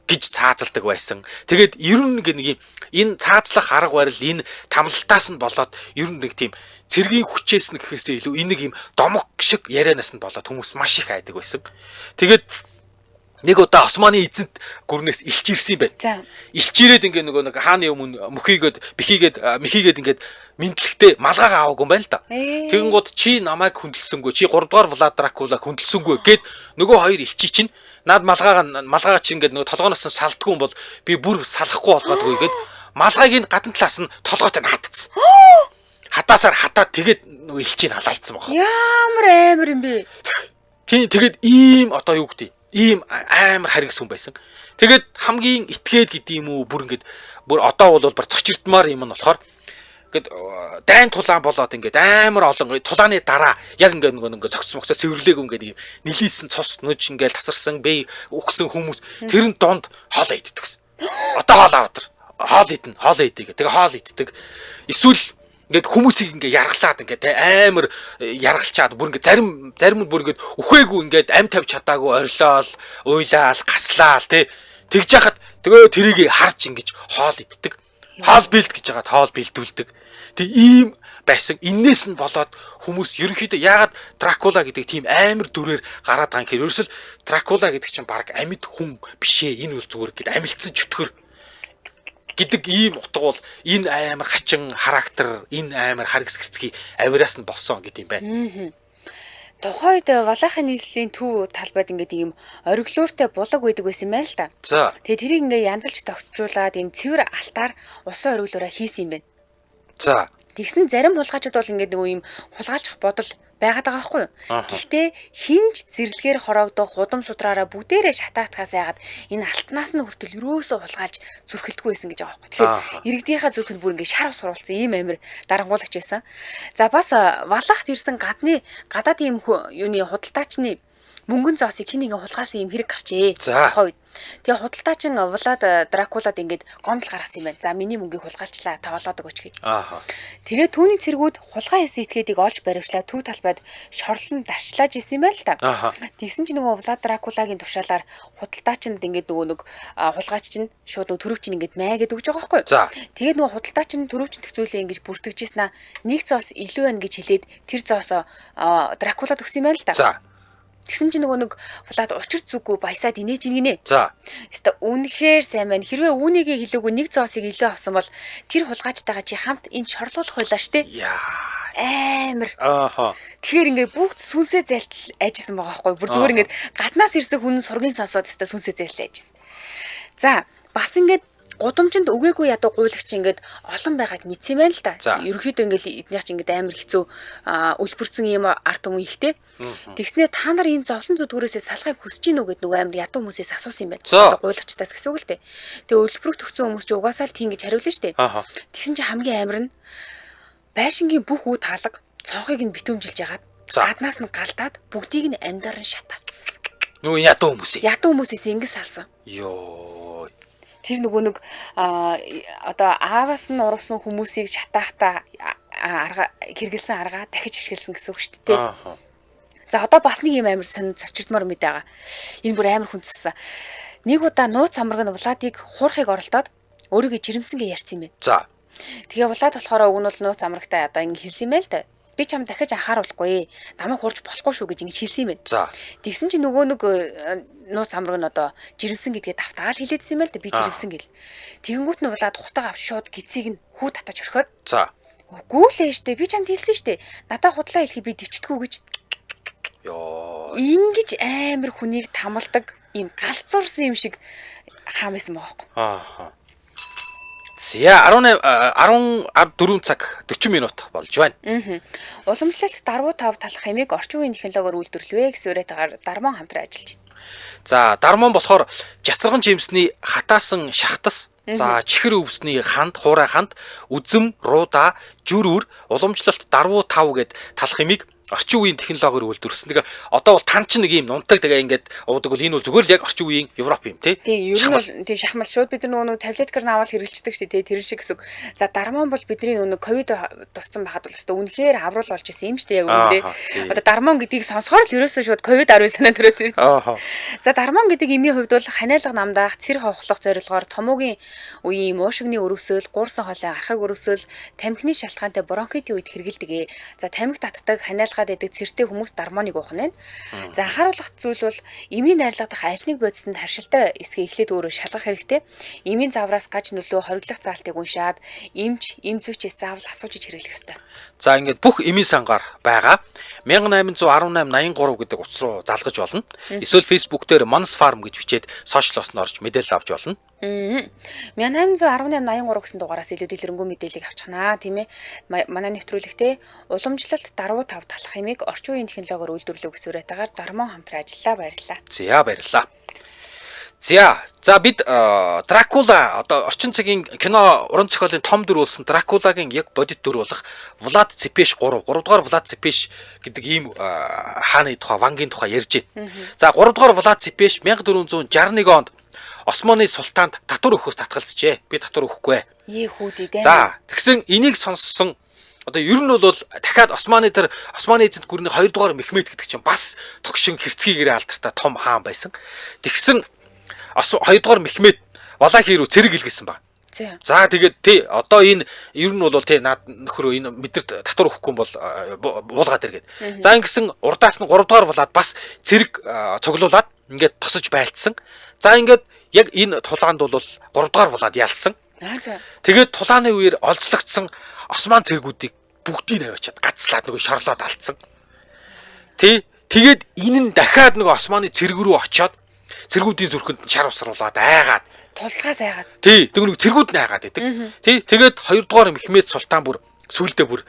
гэж цаазалдаг байсан. Тэгээд ер нь нэг юм энэ цаазлах арга барил энэ тамлалтаас нь болоод ер нь нэг тийм цэргийн хүчээс нь гэхээсээ илүү энэ нэг юм домог шиг ярианаас нь болоод хүмүүс маш их айдаг байсан. Тэгээд нэг удаа Османы эзэнт гүрнээс илч ирсэн юм байна. Илч ирээд ингээ нөгөө нэг хааны өмнө мөхийгээд бихийгээд мехийгээд ингээд Мэдлэгтэй малгайгаа аваагүй юм байна л да. Тэгэн гууд чи намайг хүндэлсэнгүй, чи 3 дугаар Влад Дракула хүндэлсэнгүй гэд нөгөө хоёр элчий чинь наад малгайгаа чи ингээд нөгөө толгооноос салдгүй юм бол би бүр салахгүй болгоодгүй гэд малгайг нь гадна талаас нь толгойтой хатцсан. Хатаасаар хатаад тэгээд нөгөө элчийг халаацсан баг. Ямар амар юм бэ? Тэгээд ийм одоо юу гэдэг ийм амар харгас хүн байсан. Тэгээд хамгийн итгээд гэдэг юм уу бүр одоо бол бар цочирдмаар юм нь болохоор ингээд дайн тулаан болоод ингээд амар олон тулааны дараа яг ингээд нөгөө зогцсон мөксө цэвэрлээг ингээд нилийсэн цус нүж ингээд тасарсан бие өгсөн хүмүүс тэрэн донд хоол иддэг гэсэн. Одоо хоол идэх. Тэгээ хоол иддэг. Эсвэл ингээд хүмүүсийг ингээд яргалаад ингээд амар яргалчаад бүр ингээд зарим нь бүр ингээд үхээгүй ингээд ам тавьж чадаагүй орилол, уйлаал, гаслаал тэгж яхад тэгээ тэрийг харж ингэж хоол иддэг. Хоол бэлд гэж байгаа хоол бэлдүүлдэг. Тэг ийм байсан. Иннээс нь болоод хүмүүс ерөнхийдөө яагаад Дракула гэдэг тийм амар дүрээр гараад байгаа юм хэрэг. Ерөөсөл Дракула гэдэг чинь баг амьд хүн бишээ. Энэ үл зүгээр гэд амилцсан чөтгөр гэдэг ийм утга бол энэ амар хачин характер, энэ амар харгас гэрцгий авираас нь болсон гэдэг юм байна. Тухайд валаахын нийслэлийн төв талбайд ингээд ийм ориглууртай булаг байдаг байсан юм байна л да. За. Тэгээ тэрийг ингээд янзалж тогтжуулаад ийм цэвэр алтаар усан ориглуураа хийсэн юм байна. За. Тэгсэн зарим хулгайчид бол ингээд нөгөө ийм хулгайлах бодол байгаад байгаа байхгүй юу? Гэхдээ хинж зэрлэгээр хороогдох худам судраараа бүгдээрээ шатаатахаас яагаад энэ алтнаас нь хүртэл юрөөсөө хулгайлж зүрхэлдэггүй байсан гэж байгаа байхгүй. Тэгэхээр иргэдийнхаа зүрхэнд бүр ингээд шар ус сурулсан ийм амир дарангуулагч байсан. За бас валахт ирсэн гадаад ийм юуны худалдаачны мөнгөн зоосыг хин нэгэн хулгаасан юм хэрэг гарчээ. Тухайн үед. Тэгээ худалдаачин Влад Дракулад ингээд гомдол гаргасан юм байна. За миний мөнгийг хулгайлчлаа тавуулаад өгөөч гэд. Тэгээ түүний цэргүүд хулгай хийсэн этгээдийг олж баривчлаа төв талбайд шорлон дарчлааж исэн юм байна л да. Тэгсэн чинь нөгөө Влад Дракулагийн тушаалаар худалдаачинд ингээд нөгөө хулгайч чинь шууд нөгөө төрөвчин ингээд майгээд өгж байгаа байхгүй юу? Тэгээд нөгөө худалдаачин төрөвчин төцөөлөө ингэж бүртгэжсэн аа нэг зоос илүү байна гэж хэлээд тэр зоосоо Дракулад өгсөн юм байна л да. Тэгсэн чинь нөгөө нэг Влад учир зүггүй баясаад инээж ингэнэ. За. Хэвээ үнэхээр сайн байна. Хэрвээ үүнийгээ хэлээгүй нэг зоосыг илүү авсан бол тэр хулгайчтайгаа чи хамт энд шорлуулах байлаа штэ. Амар. Тэгэхээр ингээд бүгд сүнсээ зайлтал ажисан байгаа байхгүй. Бүр зүгээр ингээд гаднаас ирсэн хүн сургийн сонсоод хэвээ сүнсээ зайлтал ажисан. За, бас ингээд гудамжинд өгөөгүй ядуу гуйлагч ингээд олон байгааг мэдсэн юм байна л да. Ерөнхийдөө ингээд эднийх чинь ингээд амар хэцүү үлбэрцэн юм арт юм ихтэй. Тэгснээр та нар энэ зовлон зүдгүүрээсээ салахыг хүсэж гинүү гэд нөгөө амар ядуу хүмүүсээс асуусан юм байна. Гуйлагчтаас гэсэн үг л дээ. Тэгээ үлбэрэг төгсөн хүмүүс ч угаасаа л тийм гэж хариулна штэ. Тэгсэн чинь хамгийн амар нь байшингийн бүх үе таалга цонхыг нь битүүмжилж ягаад гаднаас нь галдаад бүгдийг нь амьдаар нь шатаалцсан. Нөгөө ядуу хүмүүсээ. Ядуу хүмүүсээс ингэж салсан. Йоо. Тэр нөгөө нэг одоо ааваас нь урвсан хүмүүсийг шатаахта хэргэлсэн аргаа дахиж ашигласан гэсэн үг шүү дээ. За одоо бас нэг юм амар сонир цочирдмор мэд байгаа. Энэ бүр амар хүнцсэн. Нэг удаа нууц амраг нь Владыг хуурахыг оролдоод өөрийгөө жирэмсэнгээ ярьсан юм байна. За. Тэгээ Влад болохоор уг нь бол нууц амрагтай одоо ингэ хэлсэн юм байл та. Би чам дахиж анхааруулахгүй. Намайг хуурч болохгүй шүү гэж ингэж хэлсэн юм байна. За. Тэгсэн чинь нөгөө нэг нууц амраг нь одоо жирэмсэн гэдгээ давтаал хэлээдсэн юм байл та. Би жирэмсэн гэл. Тэгэнгүүт нь Влад хутаг авч шууд гизийг нь хүү татаж орхиод. За. Үгүй л ээ штэ. Би чамд хэлсэн штэ. Надаа худлаа хэлхий би дэвчдэггүй гэж. Йоо. Ингэж амар хүнийг тамалдаг ийм галзуурсан юм шиг хаамсан байгаа байхгүй. За 14 цаг 40 минут болж байна. Уламжлалт дарвуу тав талах хэмээг орчин үеийн технологиор үйлдвэрлэвэ гэсэн үрэтээр Дармон хамтран ажиллаж байна. За Дармон болохоор Жацарган жимсний хатаасан шахтас, за чихэр өвсний ханд, хуурай ханд, үзэм, рууда, жүрүр, уламжлалт дарвуу тав гэд талах хэмээг орчин үеийн технологиор үйлдвэрлэсэн. Тэгээ одоо бол тан ч нэг юм нунтаг тэгээ ингээд уудаг бол энэ бол зүгээр л яг орчин үеийн Европ юм тий. Тийм ер нь бол тий шахмал шууд бид нөгөө таблеткаар наавал хэрэгжилдэг шүү дээ тий тэр шиг гэсэн. За Дармон бол бидний нөгөө ковид туссан байхад бол өстой үнэхээр авруул болж исэн юм шүү дээ яг үүндээ. Одоо Дармон гэдгийг сонсохоор л ерөөсөө шууд ковид 19 санаа төрөөд. За Дармон гэдэг эмийн хувьд бол ханиалга намдаах, цэр ховхлох зорилгоор томоогийн үеийн муушигны өрөвсөл, гуурсан хоолой архаг өрөвсөл, тамхины шалтгаантай бронхитийн үед хэрэгэлдэг. За тамхи татдаг ханиалга ажиллаад байдаг цэртэй хүмүүс дармоныг уух нь. За анхааруулах зүйл бол эмийн найрлагадах аль нэг бодисонд харшилтай эсгээ эхлээд өөрөө шалгах хэрэгтэй. Эмийн завраас гаж нөлөө хориглох заалтыг уншаад эмч, эм зүйчээс заавал асууж хэрэглэх ёстой. За ингээд бүх эмийн сангаар байгаа 181883 гэдэг утас руу залгаж болно. Эсвэл Facebook дээр Mons Farm гэж бичээд сошиал осноор орж мэдээлэл авч болно. 181883 гэсэн дугаараас илүү дэлгэрэнгүй мэдээллийг авчихнаа тийм ээ. Манай нэвтрүүлэгтээ уламжлалт даруй тав талах хэмээг орчин үеийн технологиор үйлдвэрлэв гэсэн үрэтэйгээр Дармон хамтран ажиллаа, баярлалаа. За баярлалаа. За бид Дракула одоо орчин цагийн кино уран зохиолын том дүр болсон Дракулагийн яг бодит дүр болох Влад Цепеш 3 дугаар Влад Цепеш гэдэг ийм хааны тухай вангийн тухай ярьж байна. За 3 дугаар Влад Цепеш 1461 онд Османы султаанд татвар өгөхөөс татгалзжээ. Би татвар өгөхгүй. Хүүдээ. За тэгсэн энийг сонссон одоо ер нь бол дахиад Османы эзэнт гүрний 2 дугаар Мехмед гэдэг чинь бас тогшин хэрцгийгээрээ алдартай том хаан байсан. Тэгсэн 2 дугаар Мехмед Валахи руу цэрэг илгээсэн ба. За тэгээд одоо энэ ер нь бол наад нөхрөө энэ бидэрт татвар өгөхгүй бол буулгаад иргээд. За ингэсэн урдаас нь 3 дугаар Валад бас цэрэг цуглуулад ингээд тосож байлцсан. За ингээд яг энэ тулаанд бол 3 дугаар Валад ялсан. Тэгээд тулааны үеэр олзлогдсон Осман цэргүүдийг бүгдийг аваачаад гацлаад нөгөө шорлоод алдсан. Тэгээд энэ нь дахиад нөгөө Османы цэрэг рүү очиод цэргүүдийн зүрхэнд шар усруулаад айгаад тулгаас айгаад. Нөгөө цэргүүд нь айгаад байдаг. Тэгээд 2 дугаар Мехмед султан бүр сүулдэ бүр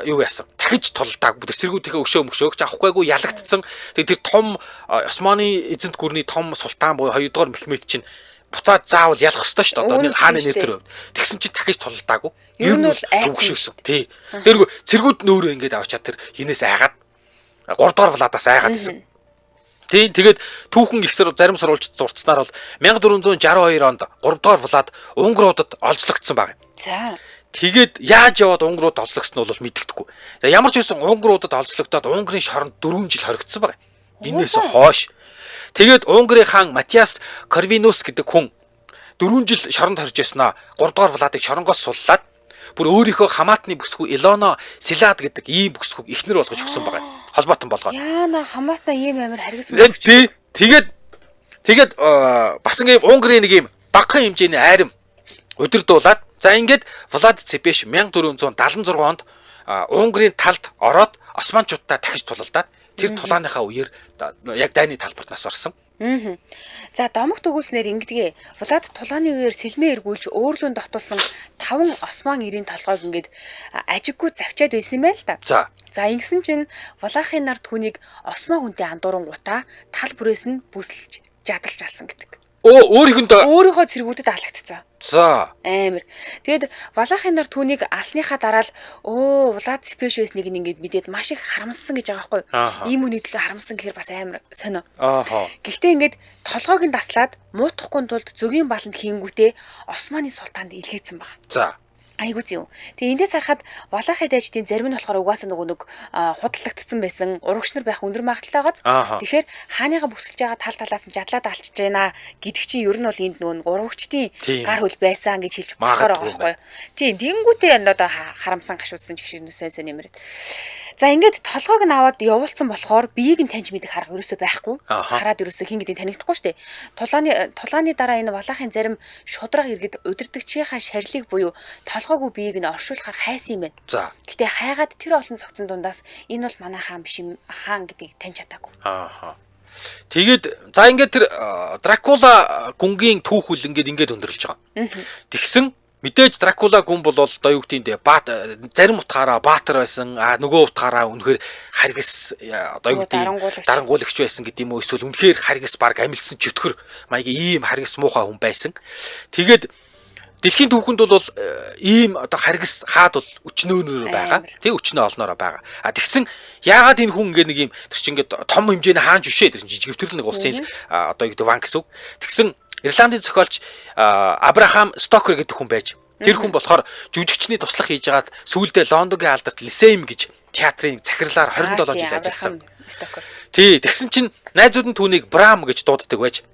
юу яасан? Дахиж тулдаг бүр цэргүүдийнхээ өшөөгч авахгүйгүй ялагдсан. Тэгээд тэр том Османы эзэнт гүрний том султан буюу 2 дугаар Мехмед чинь буцаад заавал ялах ёстой шүү дээ. Одоо нэг хааны нэр төр. Тэгсэн чинь дахиж тулдаагүй. Ер нь бол айцсан. Тэр цэргүүд нь өөрөө ингэж аваачаад тэр хинээс айгаад 3 дугаар Владаас айгаад исэн. Тэгээд түүхэн ихсэр зарим сурвалж зурцснаар бол 1462 онд 3 дугаар Влад Унгруудад олзлогдсон баг. За. Тэгээд яаж яваад Унгрууд олзлогдсон нь бол мэддэхгүй. За ямар ч байсан Унгруудад олзлогдоод Унгрын шоронд 4 жил хоригдсон баг. Энээс хойш. Тэгээд Унгрын хаан Матиас Корвинус гэдэг хүн 4 жил шоронд хорж яснаа 3 дугаар Владыг шоронгоос суллаад бүр өөрийнхөө хамаатны бүсгүй Илоно Силад гэдэг ийм бүсгүйг ихнэр болгож өгсөн байгаа. Холбоотон болгоод. Яана хамаатна ийм амар харгас өгч. Тэгээд бас ингээм Унгрын нэг ийм багахан хэмжээний айрам удирдуулаад за ингээд Влад Цепеш 1476 онд Унгрын талд ороод Османчуудтай дахиж тулалдаад тэр тулааныхаа үеэр яг дайны талбарт нас орсон. За домогт өгүүлснээр ингэдгээ Влад тулааны үеэр сэлмээ эргүүлж өөрлөнд дотуулсан 5 Осман ирийн толгойг ингээд ажиггүй завчаад байсан юм байл та. За ингэсэн чинь Валахын нар түүнийг Осман хүнтэй андууран гутаа тал бүрээс нь бүсэлж жадалж алсан гэдэг. Өөрийнхөө цэргүүдэд алагдцсан. За. Амар. Тэгэд Валахын нар түүнийг алсныхаа дараа л Влад Цепеш байсныг ингээд мэдээд маш их харамссан гэж байгаа байхгүй. Ийм үний төлөө харамссан гэхээр бас амар сонио. Гэхдээ ингээд толгойг нь даслаад муутахгүй тулд зөгийн баланд хийнгүүтээ Османы султаанд илгээсэн баг. За. Айгуу зөө. Тэгээ эндээс харахад Валахи дайчдын зарим нь болохоор угаасаа нэг худалдагдсан байсан урагш нар байх өндөр магадaltaй байгааз. Тэгэхээр хааныгаа бүсэлж байгаа тал талаас нь жадлаад алчж байна гэдэг чинь ер нь бол энд нүүн урагчдын гар хөл байсан гэж хэлж болохоор байгаа байхгүй. Тийм тэгэнгүүтээ одоо харамсан гашуудсан ч гэж сайн нэмэрэд. За ингээд толгойг нь аваад явуулсан болохоор биеийг нь таньж мэдэх арга ерөөсөө байхгүй. Хараад ерөөсөө хин гэдгийг танигдахгүй шүү дээ. Тулааны дараа энэ Валахын зарим шудраг иргэд удирдагчийнхаа шарилыг буюу толгойгүй биеийг нь оршуулахар хайсан юм байна. За. Гэтэ хайгаад тэр олон зогцсон дундаас энэ бол манай хаан биш юм хаан гэдгийг таньж чадаагүй. Тэгээд за ингээд тэр Дракула гүнгийн түүхүүл ингээд өндөрлж байгаа. Тэгсэн мэдээж Дракула гүн бол одоо юу гэдгийг зарим утгаараа баатар байсан, нөгөө утгаараа үнэхээр харгас одоо юу гэдгийг дарангуулагч байсан гэдэг юм уу, эсвэл үнэхээр харгас баг амилсан чөтгөр маягийн ийм харгас муухай хүн байсан. Тэгээд дэлхийн түүхэнд бол ийм одоо харгас хаад бол өчнөөнөөр байгаа. Тэг өчнөө олноороо байгаа. Тэгсэн яагаад энэ хүн ингээд нэг юм тэр чинь ингээд том хэмжээний хаанч бишээ тэр чинь жижигвтэрл нэг улсын одоо юу гэдэг ван гэсэн үг. Тэгсэн Ирландын зохиолч Абрахам Стокер гэдэг хүн байж. Тэр хүн болохоор жүжигчний туслах хийж агаад сүүлдээ Лондонгийн алдарт Лисейм гэж театрын захирлаар 27 жил ажилласан. Тэгсэн чинь найзууд нь түүнийг Брам гэж дууддаг байж.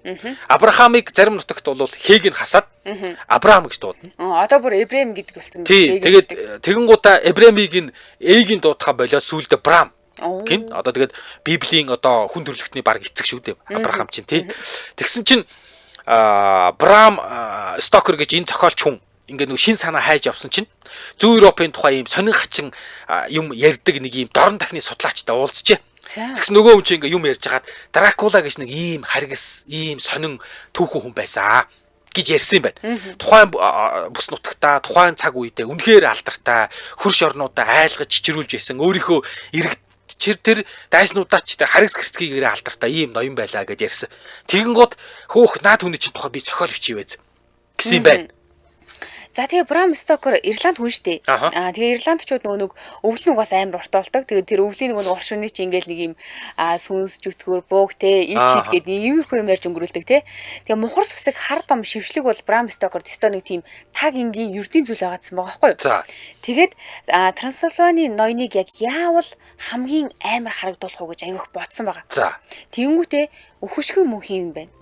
Абрахамыг зарим нутагт бол Хийг нь хасаад Абрам гэж дуудана. Одоо бүр Эбрэм гэдэг болсон. Тэгээд тэгэнгүүтээ Эбрэмийг нь Эйгийн дуудахаа болоод сүүлдээ Брам гин одоо тэгээд Библийн одоо хүн төрлөختний баг эцэг шүү дээ. Авраам чинь тий. Тэгсэн чинь Брам Стокер гэж энэ зохиолч хүн ингээд нэг шин санаа хайж явсан чинь Зүүн Европын тухай ийм сонин хачин юм ярьдаг нэг ийм дорн дахны судлаачтай уулзжээ. Тэгсэн нөгөө хүн чинь ингээд юм ярьж хагаад Дракула гэж нэг ийм харгас, ийм сонин түүхэн хүн байсан гэж ярьсан юм байна. Тухайн бүс нутагта, тухайн цаг үедээ үнэхээр алдартай хөрш орнуудаа айлгаж чичрүүлж байсан. Өөрийнхөө иргэд тэр дайснуудаач тэр харгас гэрцгийгээрээ алдартай ийм ноён байлаа гэж ярьсан. Тэгэн гот хөөх наад хүний чинь тухай би зохиол бичиж гэсэн юм байна. За тэгээ Брам Стокер Ирланд хүн штэ. Тэгээ Ирландчууд нөгөө өвлөн угаас амар уртуулдаг. Тэгээ тэр өвлийн нөгөө оршууны чи ингээл нэг юм сүнс жүтгэр бууг те ичид гэдэг иймэрхүү юм ярьж өнгөрүүлдэг те. Тэгээ мухар сүсэг хар дом шившлэг бол Брам Стокер төстой нэг тийм таг энгийн ердийн зүйл байгаадсан байгаа байхгүй юу? Тэгээд Трансильвани ноёныг яг яавал хамгийн амар харагдуулах уу гэж аявих бодсон байгаа. Тэнгүүтээ өхөшгөө мөнхийн юм байна.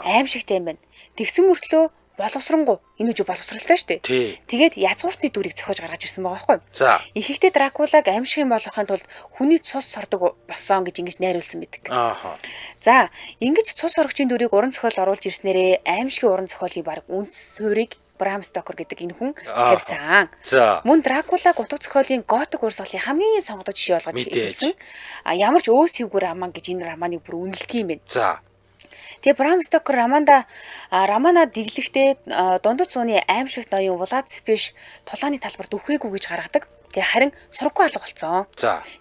Аим шигтэй юм байна. Тэгсэн мөртлөө боловсронгуй энэ үгүй боловсралтай шүү дээ. Тэгээд язгууртны дүрийг зохиож гаргаж ирсэн байгаа байхгүй юу? Ихэнхдээ Дракулаг аимшиг юм болохын тулд хүний цус сордог болсон гэж ингэж найруулсан байдаг. За, ингэж цус сорогчийн дүрийг уран зохиол оруулж ирснээрээ аимшигын уран зохиолын баг үндэс суурийг Брам Стокер гэдэг энэ хүн тавьсан. Мөн Дракулаг утга зохиолын готик урсгалын хамгийн сонгогдож жишээ болгож ирсэн. Ямар ч өөс хөвгөр роман гэж энэ романыг бүр үнэлдэг юм байна. Тэгээ Брам Стокер романа дэглэхдээ дундад зууны аимшигт ноён Влад Цепиш тулааны талбарт үхээгүй гэж гаргадаг. Тэгээ харин сургаггүй алга болсон.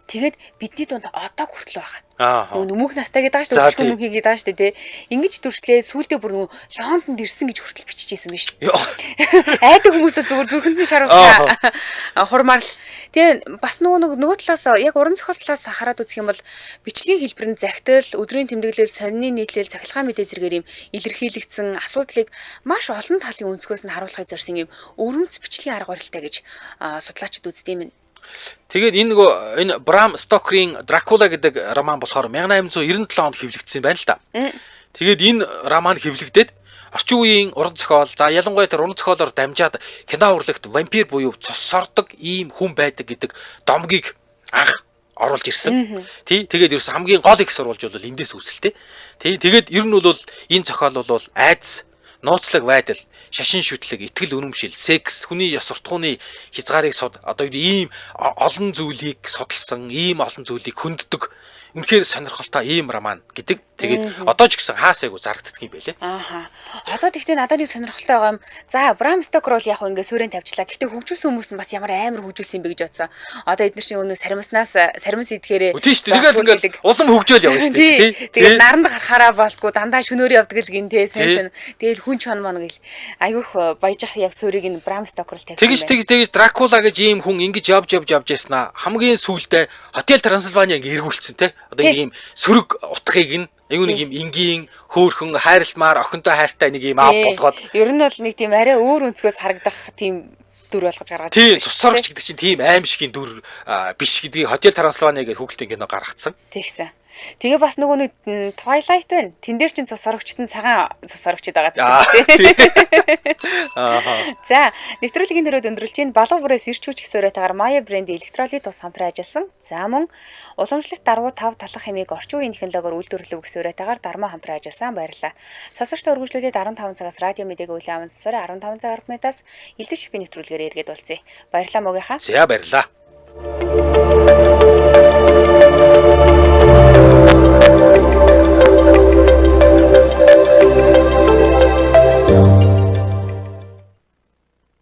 Тэгээд бидний дунд одоо хүртэл байгаа. Нөмөх настай гэдэг ааш шүү дээ. Нөмөх хийгээд байгаа шүү дээ. Ингэж дүрслээ сүүлдээ бүр нөгөө Лондонд ирсэн гэж хүртэл биччихсэн байна шүү дээ. Айдаг хүмүүс зүгээр зүрхэнд нь шаруулсан хурмаар л. Тэгээ бас нөгөө талаас яг уран зохиол талаас хараад үзэх юм бол бичлэгийн хэлбэрэнд захидал, өдрийн тэмдэглэл, сонины нийтлэл, цахилгаан мэдээ зэргээр юм илэрхийлэгдсэн асуудлыг маш олон талын өнцгөөс нь харуулахыг зорьсон юм өрөмц бичлэгийн арга барилтай гэж судлаачид үздэг юм. Тэгээд энэ Брам Стокерийн Дракула гэдэг роман болохоор 1897 онд хэвлэгдсэн байна л да. Тэгээд энэ роман хэвлэгдээд орчин үеийн уран зохиол, за ялангуяа тэр уран зохиолоор дамжаад кино урлагт вампир буюу цус сордог ийм хүн байдаг гэдэг домгийг анх оруулж ирсэн. Тэгээд ерөөс хамгийн гол их сурвалж бол эндээс үүсэлтэй. Тэгээд ер нь бол энэ зохиол бол айдас, нууцлаг байдал, шашин шүтлэг, итгэл үнэмшил, секс, хүний ёс суртахууны хязгаарыг одоо ийм олон зүйлийг судалсан, ийм олон зүйлийг хөнддөг үнэхээр сонирхолтой ийм роман гэдэг. Тэгээд одоо ч гэсэн хаасайгу зарагддаг юм байлээ. Одоо тэгтээ надад нэг сонирхолтой байгаа юм. За, Брам Стокер бол яг ингээ суурийн тавьчлаа. Гэхдээ хөгжүүлсэн хүмүүс нь бас ямар амар хөгжүүлсэн юм бэ гэж бодсон. Одоо эдгээр чинь өнөө сармис идэхээрээ тийм шүү дээ. Тэгэл улам хөгжөөл явна шүү дээ. Тэгээд наранд гарахаараа болтгоо дандаа шөнөөр явдаг л гин сайн. Тэгэл хүн чон мон гэл айгүйх баяжих яг суурийг нь Брам Стокер л тавьсан. Тэгж Дракула гэж ийм хүн ингэж явж яснаа хамгийн сүүлдээ Хотел Трансильвани ингээ эргүүлсэн те. Одоо ийм сөрөг утгыг нь нэг юм энгийн хөөхөн хайралмаар охинтой хайртай нэг юм аав болгоод ер нь бол нэг тийм арай өөр өнцгөөс харагдах тийм дүр болгож гаргаж тийм цус сорогч гэдэг чинь тийм аимшигын дүр биш гэдгийг Хотел Трансильвани гэж хүүхэлдэйн кино гаргацсан. Тэгсэн. Тэгээ бас нөгөө нэг Twilight байна. Тэн дээр чинь цус сорогчт нь цагаан цус сорогчд байгаа тийм. За, нэвтрүүлгийн дөрөд өндөрлж ийн балуу бүрээс ирч хүч гэсөөрэтээр Maya брендийн электролит ус хамтран ажилласан. За мөн уламжлалт дарвуу 5 талах хэмээг орчин үеийн технологиор үйлдвэрлэв гэсөөрэтээр Дарма хамтран ажилласан. Баярлалаа. Сонсогчдоо үргэлжлүүлээд 15 цагаас радио мэдээг үйл аван сарын 15 цаг 10 минутаас элдв шипийн нэвтрүүлгээр эргээд уулзъя. Баярлалаа мөгийнхаа. За баярлалаа.